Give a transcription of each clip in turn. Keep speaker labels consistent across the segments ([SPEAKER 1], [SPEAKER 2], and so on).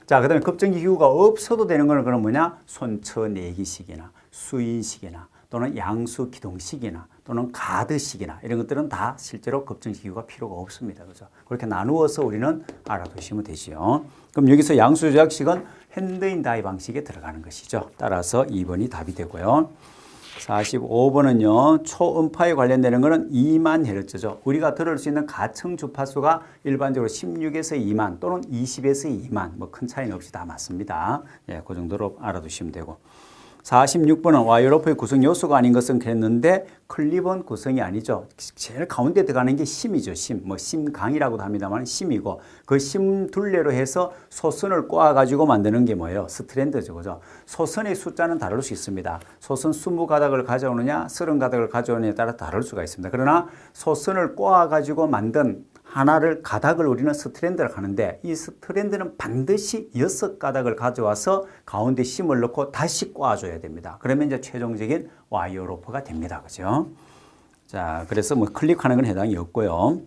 [SPEAKER 1] 자, 그 다음에 급정지 기구가 없어도 되는 거는 그럼 뭐냐? 손쳐내기식이나 수인식이나 또는 양수기동식이나 또는 가드식이나 이런 것들은 다 실제로 급정지 기구가 필요가 없습니다. 그죠? 그렇게 나누어서 우리는 알아두시면 되지요. 그럼 여기서 양수조작식은 핸드인 다이 방식에 들어가는 것이죠. 따라서 2번이 답이 되고요. 45번은요. 초음파에 관련되는 것은 2만 헤르츠죠. 우리가 들을 수 있는 가청 주파수가 일반적으로 16에서 2만 또는 20에서 2만 뭐 큰 차이는 없이 다 맞습니다. 예, 그 정도로 알아두시면 되고. 46번은 와이어로프의 구성 요소가 아닌 것은 그랬는데 클리번 구성이 아니죠. 제일 가운데 들어가는 게 심이죠. 심. 뭐 심강이라고도 합니다만 심이고 그 심 둘레로 해서 소선을 꼬아가지고 만드는 게 뭐예요? 스트랜드죠. 그죠? 소선의 숫자는 다를 수 있습니다. 소선 20가닥을 가져오느냐 30가닥을 가져오느냐에 따라 다를 수가 있습니다. 그러나 소선을 꼬아가지고 만든 하나를 가닥을 우리는 스트랜드를 하는데 이 스트랜드는 반드시 6가닥을 가져와서 가운데 심을 넣고 다시 꼬아줘야 됩니다. 그러면 이제 최종적인 와이어 로프가 됩니다. 그죠? 자, 그래서 뭐 클릭하는 건 해당이 없고요.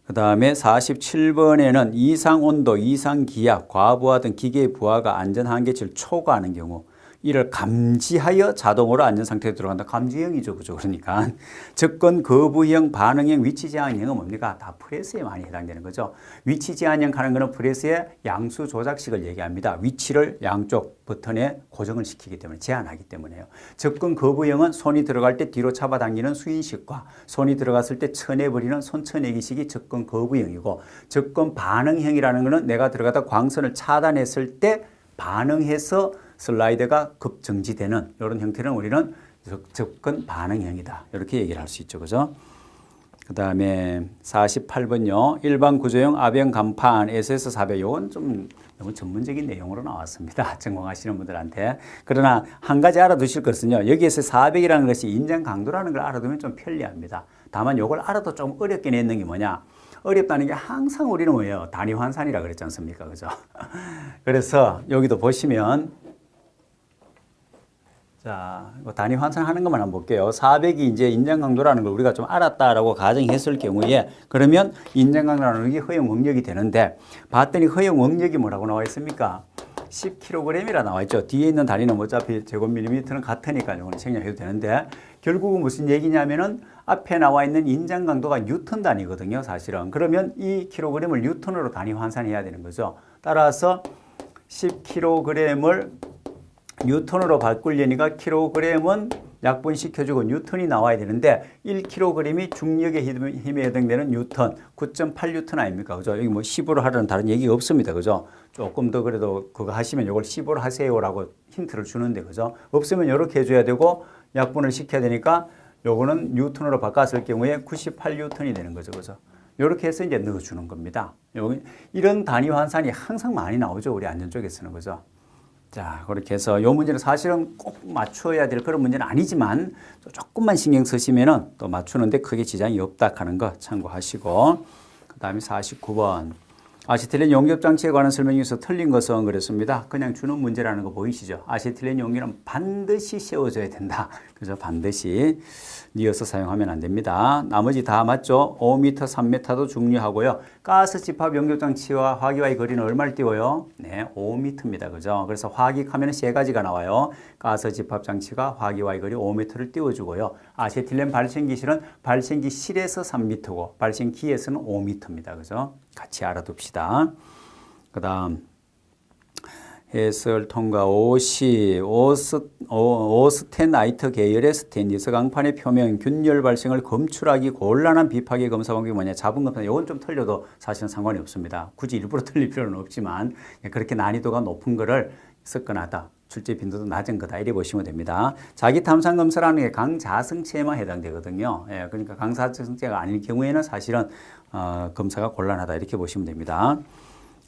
[SPEAKER 1] 그 다음에 47번에는 이상 온도, 이상 기압, 과부하 등 기계의 부하가 안전 한계치를 초과하는 경우 이를 감지하여 자동으로 안전상태에 들어간다. 감지형이죠. 그죠? 그러니까 접근 거부형, 반응형, 위치 제한형은 뭡니까? 다 프레스에 많이 해당되는 거죠. 위치 제한형 하는 거는 프레스의 양수 조작식을 얘기합니다. 위치를 양쪽 버튼에 고정을 시키기 때문에 제한하기 때문에요. 접근 거부형은 손이 들어갈 때 뒤로 잡아당기는 수인식과 손이 들어갔을 때 쳐내버리는 손쳐내기식이 접근 거부형이고 접근 반응형이라는 거는 내가 들어가다 광선을 차단했을 때 반응해서 슬라이드가 급정지되는 이런 형태는 우리는 접근 반응형이다. 이렇게 얘기를 할 수 있죠. 그죠? 그 다음에 48번요. 일반 구조형 아병 간판 SS400. 이건 좀 너무 전문적인 내용으로 나왔습니다. 전공하시는 분들한테. 그러나 한 가지 알아두실 것은요. 여기에서 400이라는 것이 인장 강도라는 걸 알아두면 좀 편리합니다. 다만 이걸 알아도 좀 어렵게 냈는 게 뭐냐. 어렵다는 게 항상 우리는 뭐예요? 단위 환산이라 그랬지 않습니까? 그죠? 그래서 여기도 보시면 자, 단위 환산하는 것만 한번 볼게요. 400이 이제 인장 강도라는 걸 우리가 좀 알았다라고 가정했을 경우에 그러면 인장 강도라는 게 허용 응력이 되는데 봤더니 허용 응력이 뭐라고 나와 있습니까? 10kg이라 나와 있죠. 뒤에 있는 단위는 어차피 제곱밀리미터는 같으니까 이거는 생략해도 되는데 결국은 무슨 얘기냐면은 앞에 나와 있는 인장 강도가 뉴턴 단위거든요. 사실은. 그러면 이 킬로그램을 뉴턴으로 단위 환산해야 되는 거죠. 따라서 10kg을 뉴턴으로 바꾸려니까 킬로그램은 약분시켜주고 뉴턴이 나와야 되는데 1kg이 중력의 힘에 해당되는 뉴턴 9.8뉴턴 아닙니까? 그죠? 여기 뭐 10으로 하라는 다른 얘기가 없습니다. 그죠? 조금 더 그래도 그거 하시면 이걸 10으로 하세요라고 힌트를 주는데 그죠? 없으면 이렇게 해줘야 되고 약분을 시켜야 되니까 요거는 뉴턴으로 바꿨을 경우에 98뉴턴이 되는 거죠. 그죠? 이렇게 해서 이제 넣어주는 겁니다. 이런 단위 환산이 항상 많이 나오죠. 우리 안전 쪽에서는. 그죠? 자, 그렇게 해서 이 문제는 사실은 꼭 맞춰야 될 그런 문제는 아니지만 조금만 신경 쓰시면은 또 맞추는데 크게 지장이 없다 하는 거 참고하시고 그 다음에 49번 아세틸렌 용접장치에 관한 설명에서 틀린 것은 그랬습니다. 그냥 주는 문제라는 거 보이시죠? 아세틸렌 용기는 반드시 세워줘야 된다. 그죠? 반드시 뉘어서 사용하면 안 됩니다. 나머지 다 맞죠? 5m, 3m도 중요하고요. 가스 집합 용접장치와 화기와의 거리는 얼마를 띄워요? 네, 5m입니다. 그죠? 그래서 화기하면 세 가지가 나와요. 가스 집합 장치가 화기와의 거리 5m를 띄워주고요. 아세틸렌 발생기실은 발생기실에서 3m고 발생기에서는 5m입니다. 그죠? 같이 알아둡시다. 그 다음 해설 통과 50 오스테나이트 계열의 스테인리스 강판의 표면 균열 발생을 검출하기 곤란한 비파기 검사 방법이 뭐냐? 자분 검사. 이건 좀 틀려도 사실은 상관이 없습니다. 굳이 일부러 틀릴 필요는 없지만 그렇게 난이도가 높은 거를 습관하다. 출제 빈도도 낮은 거다. 이래 보시면 됩니다. 자기 탐상 검사라는 게 강자성체에만 해당되거든요. 예, 그러니까 강자성체가 아닐 경우에는 사실은 검사가 곤란하다. 이렇게 보시면 됩니다.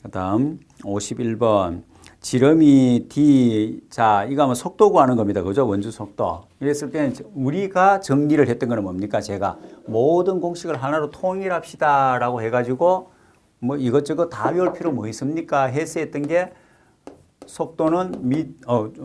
[SPEAKER 1] 그 다음 51번 지름이 D, 자, 이거 하면 속도 구하는 겁니다. 그죠? 원주 속도. 이랬을 때는 우리가 정리를 했던 거는 뭡니까? 제가 모든 공식을 하나로 통일합시다 라고 해가지고 뭐 이것저것 다 외울 필요 뭐 있습니까? 해서 했던 게 속도는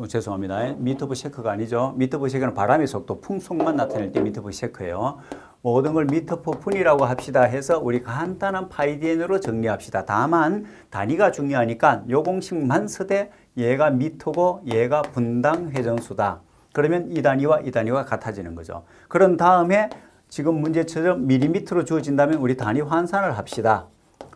[SPEAKER 1] 죄송합니다. 미터 부 세크가 아니죠. 미터 부 세크는 바람의 속도, 풍속만 나타낼 때 미터 부 세크예요. 모든 걸 미터 퍼 분이라고 합시다 해서 우리 간단한 파이디엔으로 정리합시다. 다만 단위가 중요하니까 요 공식만 쓰되 얘가 미터고 얘가 분당 회전수다. 그러면 이 단위와 같아지는 거죠. 그런 다음에 지금 문제처럼 밀리미터로 주어진다면 우리 단위 환산을 합시다.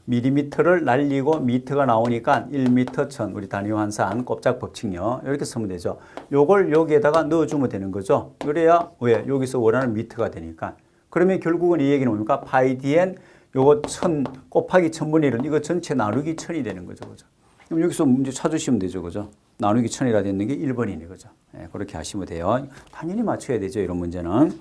[SPEAKER 1] 밀리미터를 날리고 미터가 나오니까 1미터 천 우리 단위 환산 곱작 법칙요. 이렇게 쓰면 되죠. 요걸 여기에다가 넣어주면 되는 거죠. 그래야 왜 여기서 원하는 미터가 되니까. 그러면 결국은 이 얘기는 뭡니까? 파이 dn 요거 1000 곱하기 1000분의 1은 이거 전체 나누기 1000이 되는 거죠. 그죠? 그럼 여기서 문제 찾으시면 되죠. 그죠? 나누기 1000이라 되는 게 1번이네. 그죠? 예, 그렇게 하시면 돼요. 당연히 맞춰야 되죠. 이런 문제는.